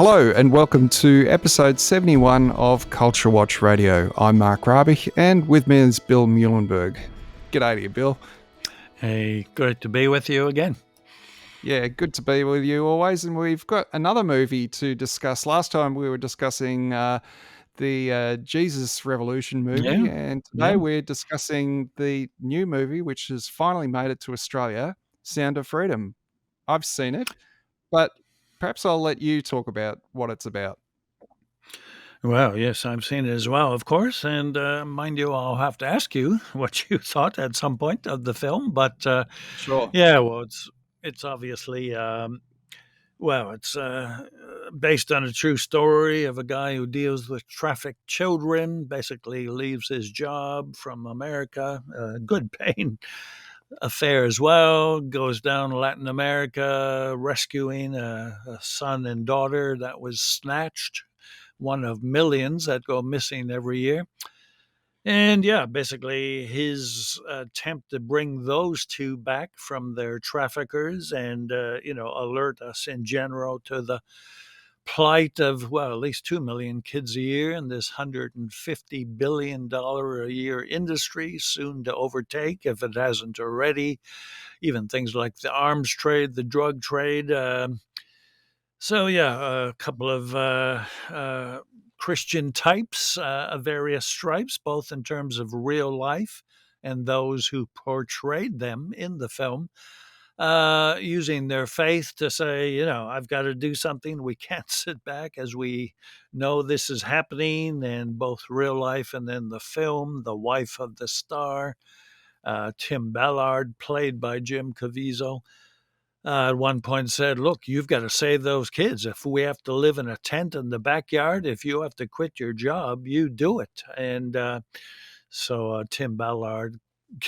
Hello and welcome to episode 71 of CultureWatch Radio. I'm Mark Rabich and with me is Bill Muhlenberg. G'day to you, Bill. Hey, good to be with you again. Yeah, good to be with you always. And we've got another movie to discuss. Last time we were discussing the Jesus Revolution movie, and today we're discussing the new movie which has finally made it to Australia, Sound of Freedom. I've seen it, but perhaps I'll let you talk about what it's about. Well, yes, I've seen it as well, of course. And mind you, I'll have to ask you what you thought at some point of the film. But Sure. yeah, well, it's obviously it's based on a true story of a guy who deals with trafficked children. Basically, leaves his job from America, good paying affair as well. Goes down to Latin America, rescuing a son and daughter that was snatched, one of millions that go missing every year. And yeah, basically his attempt to bring those two back from their traffickers and, alert us in general to the plight of, well, at least 2 million kids a year in this $150 billion a year industry, soon to overtake, if it hasn't already, even things like the arms trade, the drug trade. So yeah, a couple of Christian types of various stripes, both in terms of real life and those who portrayed them in the film, using their faith to say, I've got to do something. We can't sit back as we know this is happening in both real life and then the film. The wife of the star, Tim Ballard, played by Jim Caviezel, at one point said, look, you've got to save those kids. If we have to live in a tent in the backyard, if you have to quit your job, you do it. And so Tim Ballard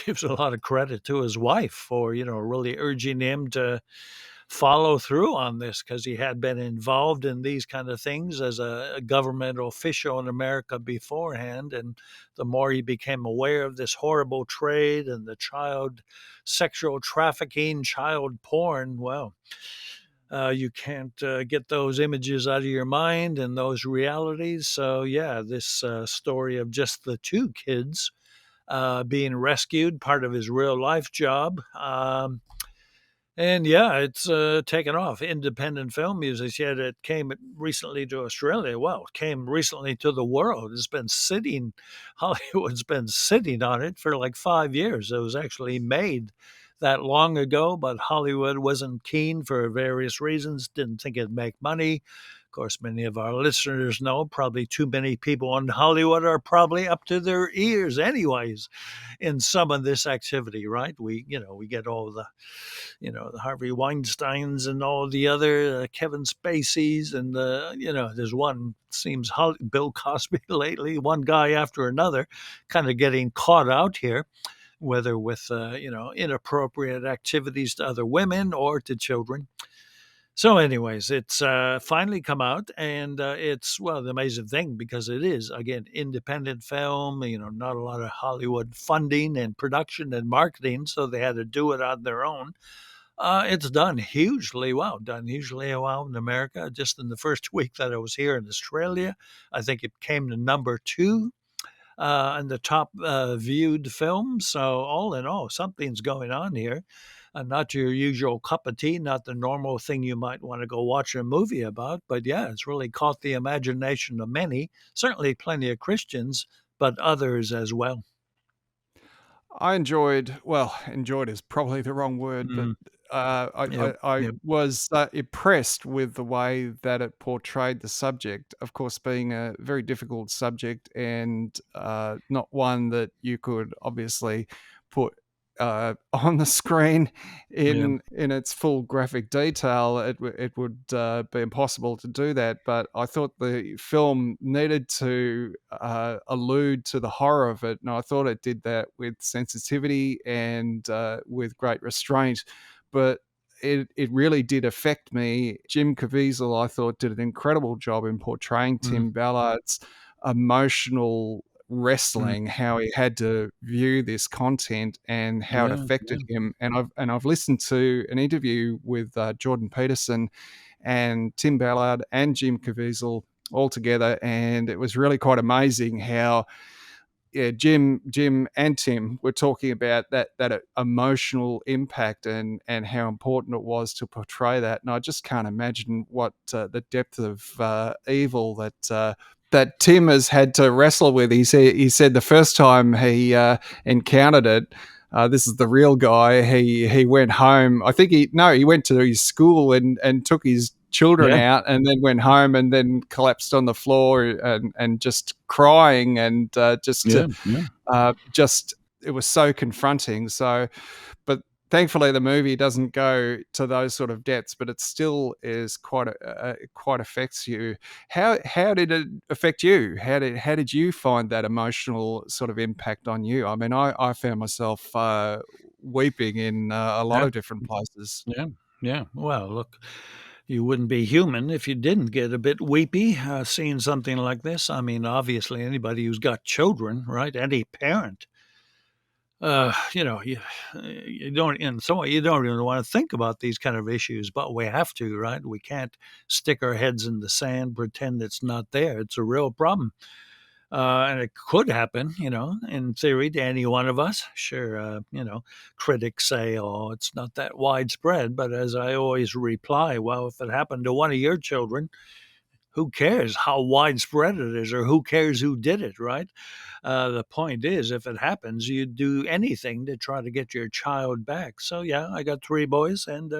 gives a lot of credit to his wife for, really urging him to follow through on this, because he had been involved in these kind of things as a government official in America beforehand. And the more he became aware of this horrible trade and the child sexual trafficking, child porn, well, you can't get those images out of your mind and those realities. So, yeah, this story of just the two kids being rescued, part of his real life job. And yeah, it's taken off. Independent film, as I said, it came recently to Australia. Well, it came recently to the world. It's been sitting, Hollywood's been sitting on it for like 5 years. It was actually made that long ago, but Hollywood wasn't keen for various reasons, didn't think it'd make money. Of course, many of our listeners know probably too many people in Hollywood are probably up to their ears anyways in some of this activity, right? We get all the Harvey Weinsteins and all the other Kevin Spaceys, and there's one seems Bill Cosby lately, one guy after another, kind of getting caught out here, whether with inappropriate activities to other women or to children. So, anyways, it's finally come out, and it's, well, the amazing thing, because it is, again, independent film, not a lot of Hollywood funding and production and marketing, so they had to do it on their own. It's done hugely well, in America. Just in the first week that I was here in Australia, I think it came to number 2 in the top viewed films. So all in all, something's going on here. Not your usual cup of tea, not the normal thing you might want to go watch a movie about. But yeah, it's really caught the imagination of many, certainly plenty of Christians, but others as well. I enjoyed is probably the wrong word, but Mm, I yep. was impressed with the way that it portrayed the subject, of course, being a very difficult subject and not one that you could obviously put on the screen Yeah. in its full graphic detail. It would be impossible to do that, but I thought the film needed to allude to the horror of it, and I thought it did that with sensitivity and with great restraint. But it really did affect me. Jim Caviezel, I thought, did an incredible job in portraying Mm, Tim Ballard's emotional Mm. wrestling how he had to view this content and how it Yeah, affected yeah, him. And I've listened to an interview with Jordan Peterson and Tim Ballard and Jim Caviezel all together, and it was really quite amazing how, yeah, Jim and Tim were talking about that emotional impact and how important it was to portray that. And I just can't imagine what the depth of evil that Tim has had to wrestle with. He said the first time he encountered it. This is the real guy. He went home. I think he went to his school and took his children yeah, out, and then went home and then collapsed on the floor and just crying and yeah, yeah, just it was so confronting. So, but thankfully the movie doesn't go to those sort of depths, but it still is quite affects you. How did it affect you? How did you find that emotional sort of impact on you? I mean, I found myself weeping in a lot yeah, of different places. yeah, yeah. Well, look, you wouldn't be human if you didn't get a bit weepy seeing something like this. I mean, obviously, anybody who's got children, right? Any parent, you don't, in some way, you don't even want to think about these kind of issues, but we have to, right? We can't stick our heads in the sand, pretend it's not there. It's a real problem. And it could happen, in theory, to any one of us. Sure, critics say, "Oh, it's not that widespread," but as I always reply, well, if it happened to one of your children, who cares how widespread it is, or who cares who did it, right? The point is, if it happens, you'd do anything to try to get your child back. So yeah, I got three boys, and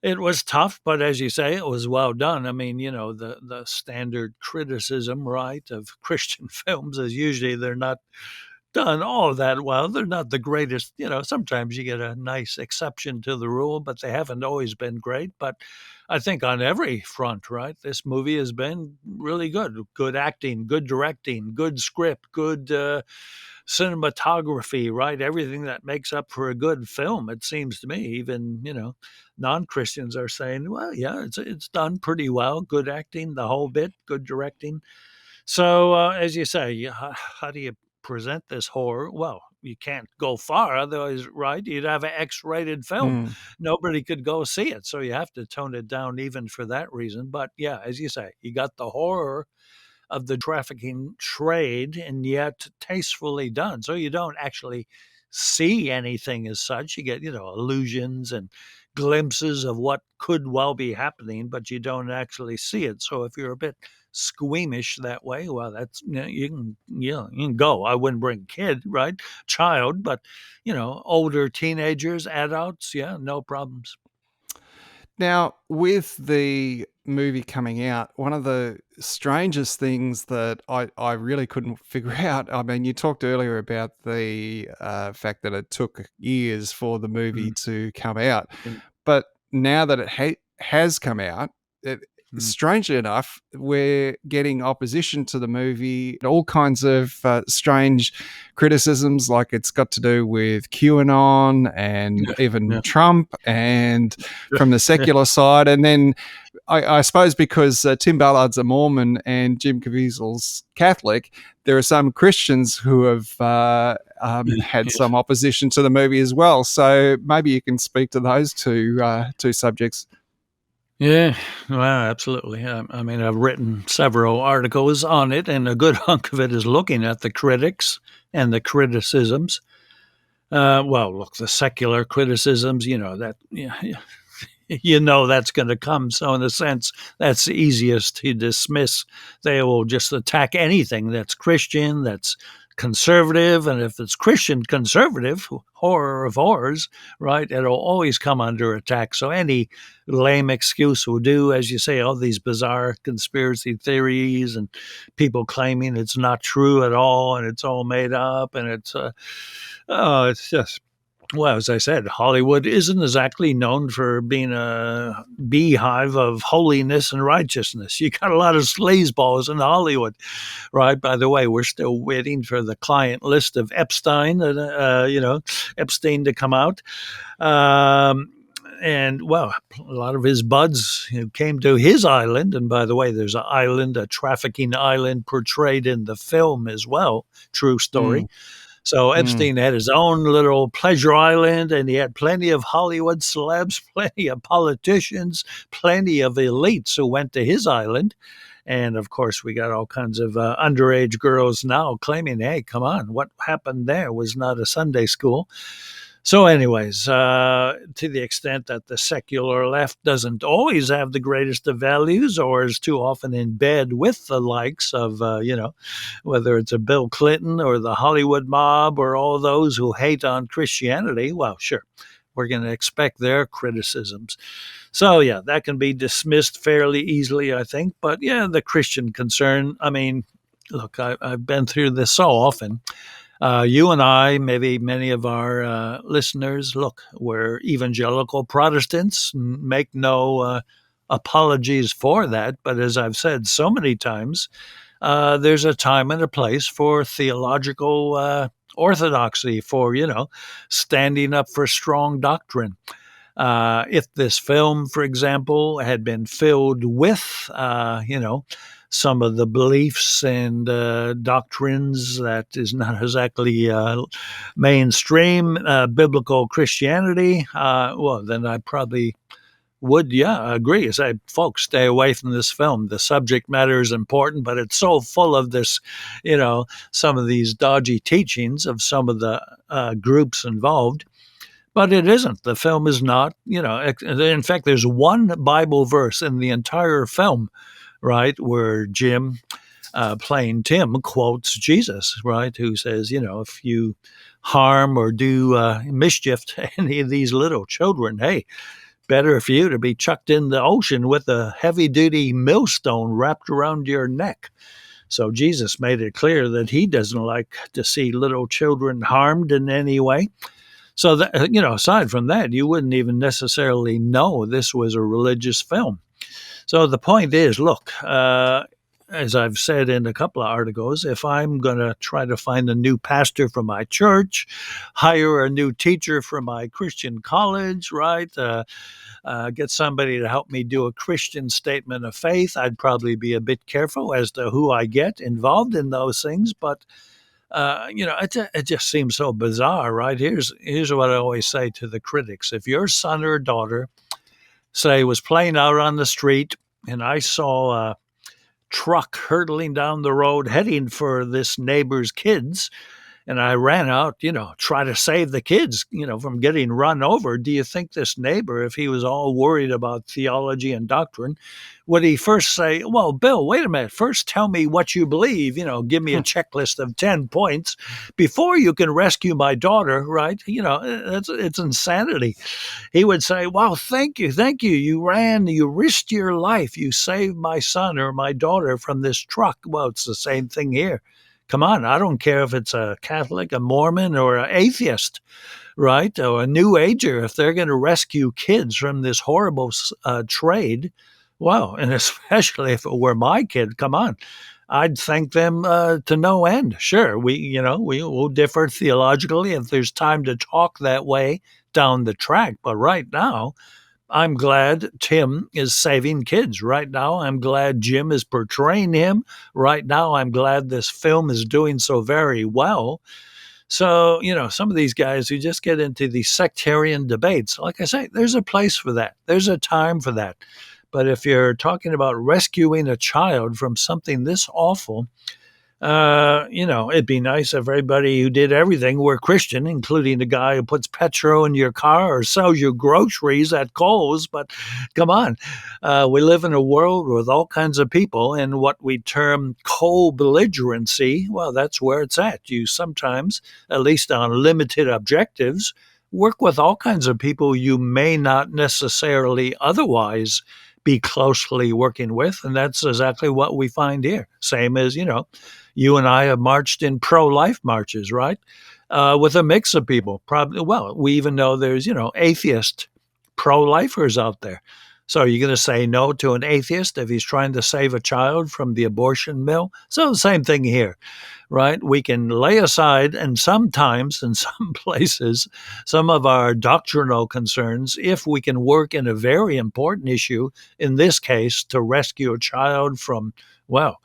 it was tough, but as you say, it was well done. I mean, the standard criticism, right, of Christian films is usually they're not done all that well. They're not the greatest. Sometimes you get a nice exception to the rule, but they haven't always been great. But I think on every front, right, this movie has been really good. Good acting, good directing, good script, good cinematography, right? Everything that makes up for a good film, it seems to me. Even, non-Christians are saying, well, yeah, it's done pretty well. Good acting, the whole bit, good directing. So, as you say, how do you present this horror? Well, you can't go far, otherwise, right? You'd have an X-rated film. Mm. Nobody could go see it, so you have to tone it down even for that reason. But yeah, as you say, you got the horror of the trafficking trade, and yet tastefully done. So you don't actually see anything as such. You get, illusions and glimpses of what could well be happening, but you don't actually see it. So if you're a bit squeamish that way, well, that's, you can go. I wouldn't bring kid, right? Child, but older teenagers, adults, yeah, no problems. Now, with the movie coming out, one of the strangest things that I really couldn't figure out. I mean, you talked earlier about the fact that it took years for the movie Mm, to come out, mm, but now that it has come out, it, mm. strangely enough, we're getting opposition to the movie, all kinds of strange criticisms, like it's got to do with QAnon and Yeah, even yeah, Trump, and from the secular side. And then I suppose because Tim Ballard's a Mormon and Jim Caviezel's Catholic, there are some Christians who have yeah, had yes. some opposition to the movie as well. So maybe you can speak to those two subjects. Yeah, well, absolutely. I mean, I've written several articles on it, and a good hunk of it is looking at the critics and the criticisms. Well, look, the secular criticisms, that, yeah, that's going to come. So, in a sense, that's the easiest to dismiss. They will just attack anything that's Christian, that's conservative. And if it's Christian conservative, horror of horrors, right, it'll always come under attack. So, any lame excuse will do, as you say, all these bizarre conspiracy theories and people claiming it's not true at all and it's all made up. And it's just, well, as I said, Hollywood isn't exactly known for being a beehive of holiness and righteousness. You got a lot of sleazeballs in Hollywood, right? By the way, we're still waiting for the client list of Epstein, Epstein to come out. Um, and well, a lot of his buds who came to his island. And by the way, there's an island, a trafficking island, portrayed in the film as well. True story. Mm, So mm, Epstein had his own little pleasure island, and he had plenty of Hollywood celebs, plenty of politicians, plenty of elites who went to his island. And of course, we got all kinds of underage girls now claiming, hey, come on, what happened there was not a Sunday school. So, anyways, to the extent that the secular left doesn't always have the greatest of values or is too often in bed with the likes of, whether it's a Bill Clinton or the Hollywood mob or all those who hate on Christianity, well, sure, we're going to expect their criticisms. So, yeah, that can be dismissed fairly easily, I think. But yeah, the Christian concern, I mean, look, I've been through this so often. You and I, maybe many of our listeners, look, we're evangelical Protestants, make no apologies for that. But as I've said so many times, there's a time and a place for theological orthodoxy, for, standing up for strong doctrine. If this film, for example, had been filled with, some of the beliefs and doctrines that is not exactly mainstream biblical Christianity, well, then I probably would, yeah, agree. Say, folks, stay away from this film. The subject matter is important, but it's so full of this, some of these dodgy teachings of some of the groups involved. But it isn't. The film is not, in fact, there's one Bible verse in the entire film, right, where Jim, playing Tim, quotes Jesus, right, who says, if you harm or do mischief to any of these little children, hey, better for you to be chucked in the ocean with a heavy duty millstone wrapped around your neck. So Jesus made it clear that he doesn't like to see little children harmed in any way. So that, aside from that, you wouldn't even necessarily know this was a religious film. So the point is, look, as I've said in a couple of articles, if I'm going to try to find a new pastor for my church, hire a new teacher for my Christian college, right? Get somebody to help me do a Christian statement of faith, I'd probably be a bit careful as to who I get involved in those things. But it just seems so bizarre, right? Here's what I always say to the critics: if your son or daughter, say, was playing out on the street, and I saw a truck hurtling down the road heading for this neighbor's kids, and I ran out, try to save the kids, from getting run over. Do you think this neighbor, if he was all worried about theology and doctrine, would he first say, well, Bill, wait a minute, first tell me what you believe, give me a checklist of 10 points before you can rescue my daughter, right? It's insanity. He would say, wow, thank you. Thank you. You ran, you risked your life. You saved my son or my daughter from this truck. Well, it's the same thing here. Come on, I don't care if it's a Catholic, a Mormon, or an atheist, right? Or a New Ager. If they're going to rescue kids from this horrible trade, well, and especially if it were my kid, come on, I'd thank them to no end. Sure, we will differ theologically if there's time to talk that way down the track, but right now, I'm glad Tim is saving kids. Right now, I'm glad Jim is portraying him. Right now, I'm glad this film is doing so very well. So, some of these guys who just get into these sectarian debates, like I say, there's a place for that. There's a time for that. But if you're talking about rescuing a child from something this awful, it'd be nice if everybody who did everything were Christian, including the guy who puts petrol in your car or sells you groceries at Kohl's. But come on, we live in a world with all kinds of people, and what we term co-belligerency, well, that's where it's at. You sometimes, at least on limited objectives, work with all kinds of people you may not necessarily otherwise be closely working with. And that's exactly what we find here. Same as, you and I have marched in pro-life marches, right? With a mix of people. Probably, well, we even know there's, atheist pro-lifers out there. So are you going to say no to an atheist if he's trying to save a child from the abortion mill? So the same thing here, right? We can lay aside, and sometimes in some places, some of our doctrinal concerns if we can work in a very important issue, in this case, to rescue a child from, well,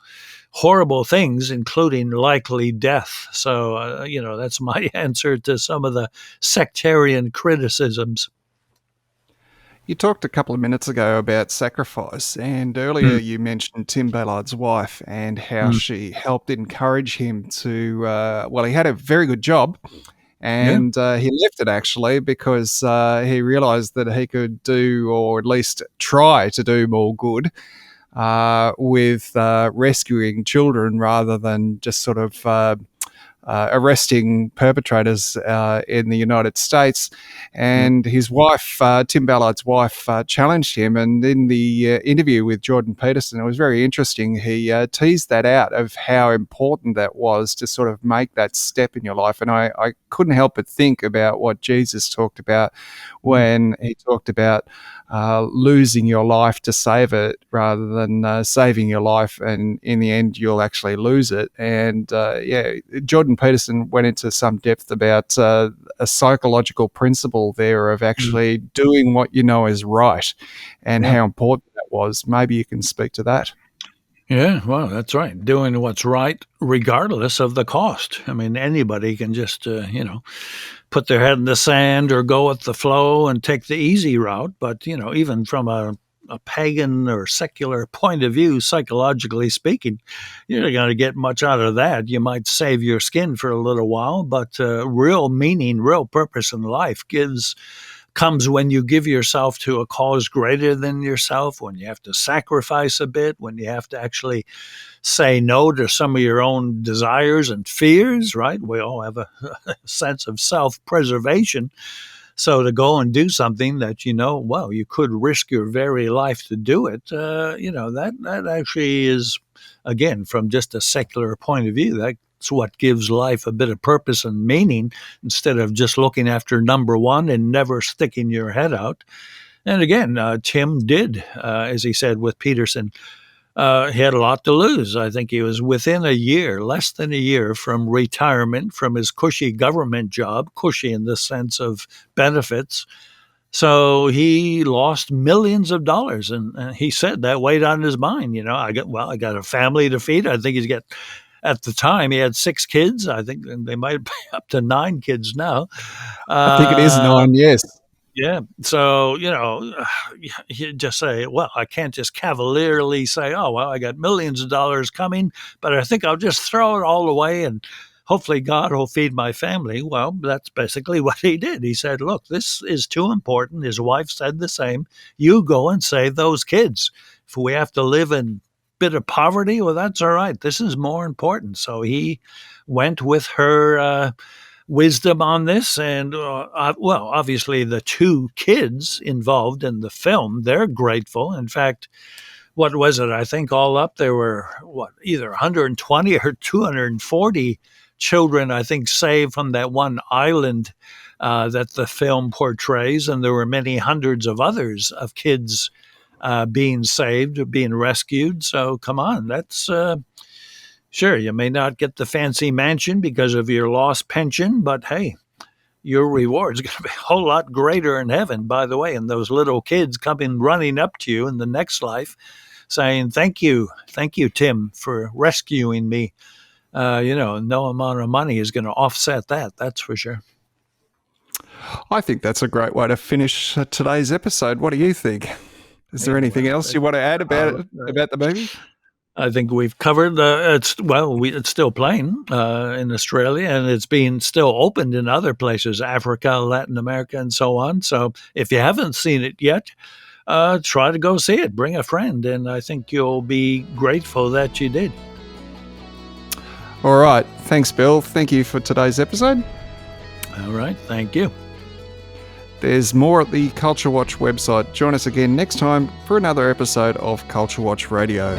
horrible things, including likely death. So, that's my answer to some of the sectarian criticisms. You talked a couple of minutes ago about sacrifice, and earlier Mm, you mentioned Tim Ballard's wife and how mm, she helped encourage him to. Well, he had a very good job, yeah, and he left it actually because he realised that he could do, or at least try to do, more good with rescuing children rather than just sort of arresting perpetrators in the United States. yeah, And his wife, Tim Ballard's wife, challenged him. And in the interview with Jordan Peterson, it was very interesting. He teased that out of how important that was to sort of make that step in your life. And I couldn't help but think about what Jesus talked about mm, when he talked about losing your life to save it rather than saving your life and in the end you'll actually lose it. And Jordan Peterson went into some depth about a psychological principle there of mm, actually doing what you know is right and yeah. how important that was. Maybe you can speak to that. Yeah, well, that's right. Doing what's right, regardless of the cost. I mean, anybody can just, put their head in the sand or go with the flow and take the easy route. But, even from a pagan or secular point of view, psychologically speaking, you're not going to get much out of that. You might save your skin for a little while, but real meaning, real purpose in life comes when you give yourself to a cause greater than yourself, when you have to sacrifice a bit, when you have to actually say no to some of your own desires and fears, right? We all have a sense of self preservation. So to go and do something that well, you could risk your very life to do it, that actually is, again, from just a secular point of view, that's what gives life a bit of purpose and meaning instead of just looking after number one and never sticking your head out. And again, Tim did, as he said with Peterson, he had a lot to lose. I think he was within a year, less than a year from retirement from his cushy government job, cushy in the sense of benefits. So he lost millions of dollars, and he said that weighed on his mind. I got a family to feed. I think he's got. At the time, he had 6 kids. I think they might be up to 9 kids now. I think it is Uh, 9, yes. yeah. So, you just say, well, I can't just cavalierly say, oh, well, I got millions of dollars coming, but I think I'll just throw it all away and hopefully God will feed my family. Well, that's basically what he did. He said, look, this is too important. His wife said the same. You go and save those kids. If we have to live in bit of poverty, well, that's all right. This is more important. So he went with her wisdom on this. And, well, obviously, the 2 kids involved in the film, they're grateful. In fact, what was it? I think all up there were, either 120 or 240 children, I think, saved from that one island that the film portrays. And there were many hundreds of others of kids being saved, being rescued. So come on, that's sure, you may not get the fancy mansion because of your lost pension, but hey, your reward's going to be a whole lot greater in heaven, by the way. And those little kids coming running up to you in the next life saying, thank you, Tim, for rescuing me. No amount of money is going to offset that. That's for sure. I think that's a great way to finish today's episode. What do you think? Is there Yeah, anything well, else you want to add uh, about the movie? I think we've covered. It's still playing in Australia, and it's being still opened in other places, Africa, Latin America, and so on. So if you haven't seen it yet, try to go see it. Bring a friend, and I think you'll be grateful that you did. All right. Thanks, Bill. Thank you for today's episode. All right, thank you. There's more at the Culture Watch website. Join us again next time for another episode of Culture Watch Radio.